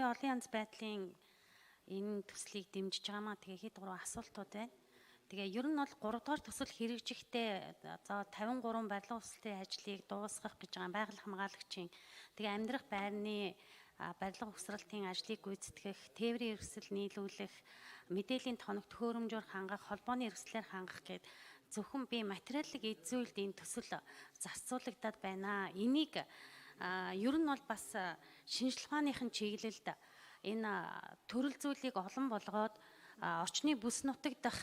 олон янз байдлын энэ төслийг дэмжиж байгаа маа. Тэгээ хэд гурван асуултууд байна. Тэгээ ер нь бол 3 дугаар төсөл хэрэгжихдээ за 53 барилга хүсэлтийн ажлыг дуусгах гэж байгаа байгаль хамгаалагчийн тэгээ амьдрах байрны барилга угсралтын ажлыг гүйцэтгэх, тээврийн эрсдэл нийлүүлэх, мэдээллийн тоног төхөөрөмжөөр хангах, холбооны эрсдлээр хангах гэд зөвхөн би материалыг эзүүлд энэ төсөл зарцуулагдаад байна. Энийг ер нь бол бас шинжилгээ ухааныхын чиглэлд энэ төрөл зүйлийг олон болгоод орчны бүс нутаг дах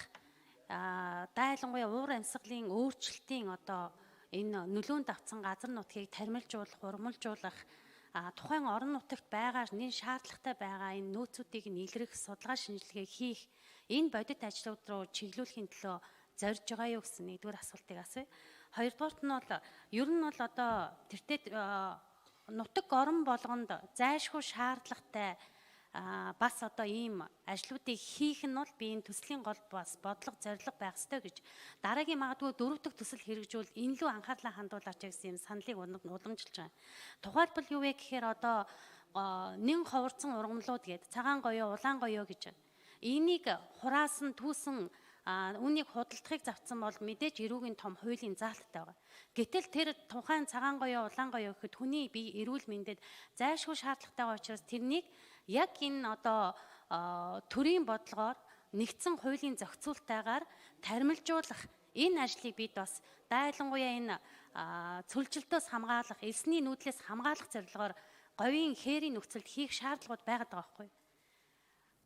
дайлангуяа уур амьсгалын өөрчлөлтийн одоо энэ нөлөөнд авсан газар нутгийг тармилжуулах, урмалжуулах, тухайн орон нутагт байгаа нэн шаардлагатай байгаа энэ нөөцүүдийг нийлрэх, судалгаа шинжилгээ хийх энэ бодит ажлууд руу чиглүүлэхийн төлөө зорж байгаа юу гэсэн нэгдүгээр асуултыг асууя. Хоёрдугаарт нь бол ер нь бол одоо тэртээ нутаг орон болгонд зайлшгүй шаардлагатай бас одоо ийм ажлуудыг хийх нь бол би энэ төслийн гол бас бодлого зорилго байх ёстой гэж дараагийн магадгүй 4 дахь төсөл хэрэгжүүл энэ лүү анхаарлаа хандуулаач гэсэн юм саналыг уламжилж байгаа. Тухайлбал юу вэ гэхээр одоо нэн ховорцсон ургамлууд гээд цагаан гоёо, улаан гоёо гэж энийг хураасан түүсэн үүнийг худалдахыг завцсан бол мэдээж эрүүгийн том хуулийн заалттай байгаа. Гэтэл тэр тухайн цагаан гоёо, улаан гоёо гэхэд хүний бие эрүүл мэндэд зайлшгүй шаардлагатай байгаа учраас тэрнийг яг энэ одоо төрийн бодлогоор нэгдсэн хуулийн зохицуултайгаар тармилжуулах энэ ажлыг бид бас дайлангуяа энэ цөлжилтөөс хамгаалах, элсний нүүдлээс хамгаалах зорилгоор говийн хээрийн нөхцөлд хийх шаардлагууд байгаад байгаа байхгүй.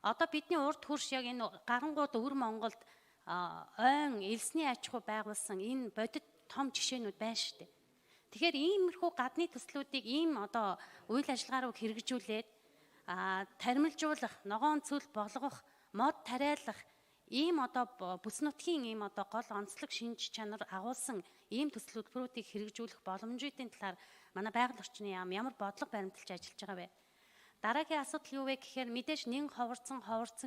Одоо бидний урд хөрш яг энэ гарангууд өвөр Монголд ойн элсний аж ахуй байгуулсан энэ бодит том жишээнүүд байна шүү дээ. Тэгэхээр иймэрхүү гадны төслүүдийг ийм одоо үйл ажиллагаа руу хэрэгжүүлээд тармилжуулах, ногоон цөл болгох, мод тариалах ийм одоо бүс нутгийн ийм одоо гол онцлог шинж чанар агуулсан ийм төсөл хөтөлбөрүүдийг хэрэгжүүлэх боломжуудын талаар манай байгаль орчны яам ямар бодлого баримталж ажиллаж байгаа вэ? Дараагийн асуудал юу вэ гэхээр мэдээж нэн ховорцсон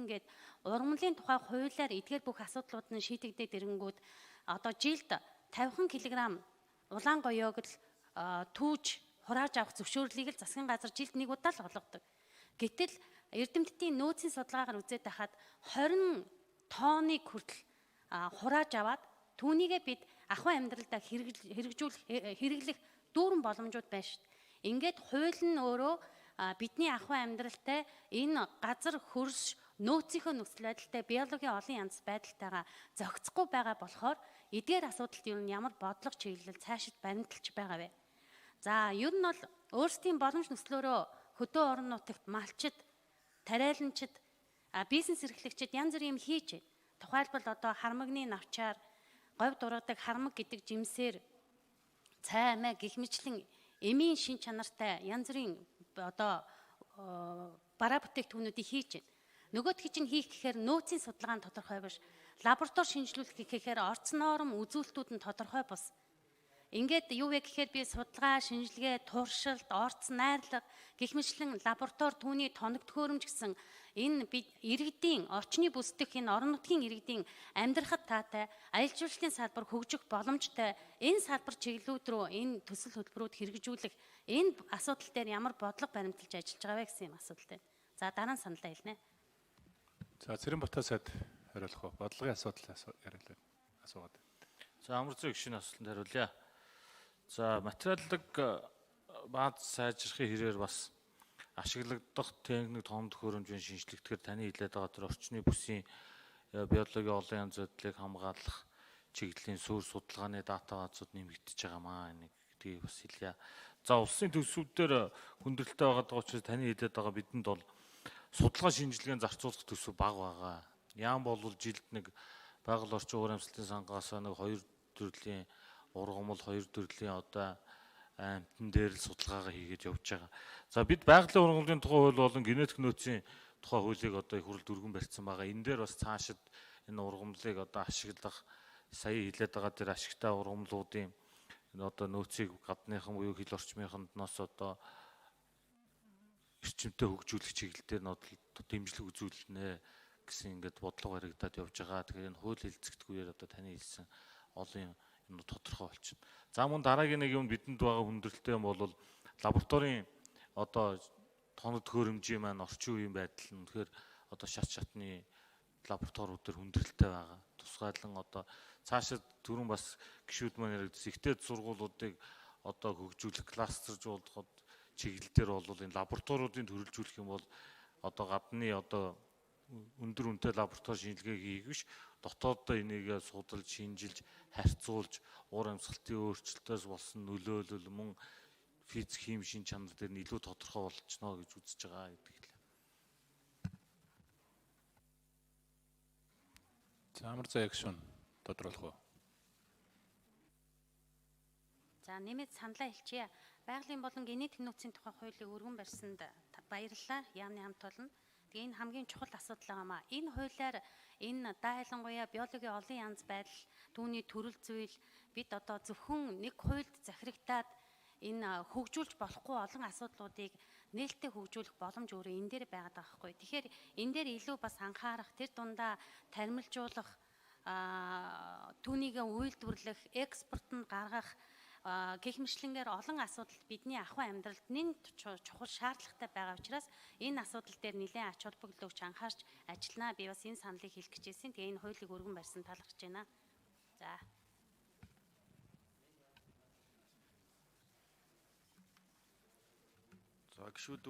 гэд ургамлын тухай хуулиар эдгээр бүх асуудлууд нь шийдэгдээд ирэнгүүт одоо жилд 50 кг улаан гоёог л түүж хурааж авах зөвшөөрлийг л засгийн газар жилд нэг удаа л олгодог. Гэтэл эрдэмтдийн нөөцийн судалгаагаар үзээд байхад 20 тонныг хүртэл хурааж аваад түүнийгээ бид ахуй амьдралдаа хэрэглэх дүүрэн боломжууд байна шүү дээ. Ингээд хууль нь өөрөө бидний ахуй амьдралтай энэ газар хөрш нөөцийнхөө нөхцөл байдалтай биологийн олон янз байдалтайгаа зохицохгүй байгаа болохоор эдгээр асуудалд юу ямар бодлого чиглэл цаашид баримталж байгаа вэ? За ер нь бол өөрсдийн боломж нөхцлөөрөө хөдөө орон нутагт малчид, тариаланчид, бизнес эрхлэгчид янз бүрийн юм хийж байна. Тухайлбал одоо хармагны навчаар говь дургадаг хармаг гэдэг жимсээр цай амиа гэх мэтлэн эмийн шин чанартай янз бүрийн одоо бараа бүтээгдэхүүнүүдийг хийж байна. Нөгөөдхий чинь хийх гэхээр нөөцийн судалгаа нь тодорхой биш. Лаборатори шинжилүүлэх гэхээр орц ноорм үзүүлэлтүүд нь тодорхой бус. Ингээд юу вэ гэхээр би судалгаа, шинжилгээ, туршилт, орц найрлага гэх мэтлэн лаборатори түүний тоног төхөөрөмж гэсэн энэ иргэдийн орчны бүсдэх энэ орон нутгийн иргэдийн амьдрахад таатай аялал жуулчлалын салбар хөгжих боломжтой энэ салбар чиглэлүүд рүү энэ төсөл хөтөлбөрүүд хэрэгжүүлэх энэ асуудал дээр ямар бодлого баримталж ажиллаж байгаа вэ гэсэн юм асуудал байна. За дараа нь саналаа хэлнэ. За Цэрэнбатаа сайд хариулах уу? Бодлогын асуудал яриулаа асуугаад. За амар зүй гişний асуултанд хариулъя. За материаллык бааз сайжрахын хэрээр бас ашиглагдах техник том төхөөрөмжийн шинжилгэхээр таны хэлээд байгаа тэр орчны бүсийн биологийн олон янз байдлыг хамгаалах чиглэлийн суурь судалгааны дата баазууд нэмэгдэж байгаамаа гэдгийг бас хэлье. За улсын төсвүүдээр хүндрэлтэй байгаа учраас таны хэлээд байгаа бидэнд бол судалгаа шинжилгээнд зарцуулах төсөв бага байгаа. Яам болвол жилд нэг байгаль орчин уур амьсгалын сангаас нэг 2 төрлийн ургамал 2 төрлийн одоо амтан дээр л судалгаагаа хийгээд явж байгаа. За бид байгалийн ургамлын тухай хууль болон генетик нөөцийн тухай хуулийг одоо их хурл дүргэн барьсан байгаа. Энэ дээр бас цаашид энэ ургамлыг одоо ашиглах сая хэлээд байгаа тэр ашигтай ургамлуудын энэ одоо нөөцийг гадныхан буюу хил орчмынхондноос одоо эрчимтэй хөгжүүлэх чиглэлээр нь дэмжлэг үзүүлнэ гэсэн ингээд бодлого баригдаад явж байгаа. Тэгэхээр энэ хууль хэлцэгдэхгүйгээр одоо таны хэлсэн олон юм тодорхой болчихно. За мөн дараагийн нэг юм бидэнд байгаа хүндрэлтэй юм бол лабораторийн одоо тоног төхөөрөмжийн маань орчин үеийн байдал нь үнэхээр одоо шат шатны лабораториуд төр хүндрэлтэй байгаа. Тусгайлан одоо цаашид түрүүн бас гишүүд маань яригдсан ихтэй сургуулиудыг одоо хөгжүүлэх, кластержуулахад чиглэл дээр бол энэ лабораториудын төрөлжүүлэх юм бол одоо гадны одоо өндөр үнэтэй лаборатори шинжилгээ хийх биш, дотооддоо энийг судалж, шинжилж, харьцуулж, уур амьсгалтын өөрчлөлтөөс болсон нөлөөлөл мөн физик, хим шин чанар дээр нь илүү тодорхой болчихно гэж үзэж байгаа гэдэг л. За амар заяа гишүүн тодруулах уу? За нэмээд саналаа хэлчихье. Байгалийн болон гений технологийн тухай хуулийг өргөн барьсанд баярлалаа. Яамны хамт болно. Тэгээ энэ хамгийн чухал асуудал байгаамаа. Энэ хуулиар энэ дайлангуяа биологийн олон янз байдал, түүний төрөл зүйл бид одоо зөвхөн нэг хуульд захирагдаад энэ хөгжүүлж болохгүй олон асуудлуудыг нээлттэй хөгжүүлэх боломж өөрөө энэ дээр байгаад байгаа хгүй. Тэгэхээр энэ дээр илүү бас анхаарах, тэр дундаа таримлжуулах, түүнийг үйлдвэрлэх, экспортод гаргах гэх мэтлэнгээр олон асуудал бидний ахуй амьдралд нэн чухал шаардлагатай байгаа учраас энэ асуудал дээр нэлээд ач холбогдол өгч анхаарч ажилланаа. Би бас энэ саналыг хэлэх гэж байсан. Тэгээ энэ хуулийг өргөн барьсан талархаж байна. За. За гişүүд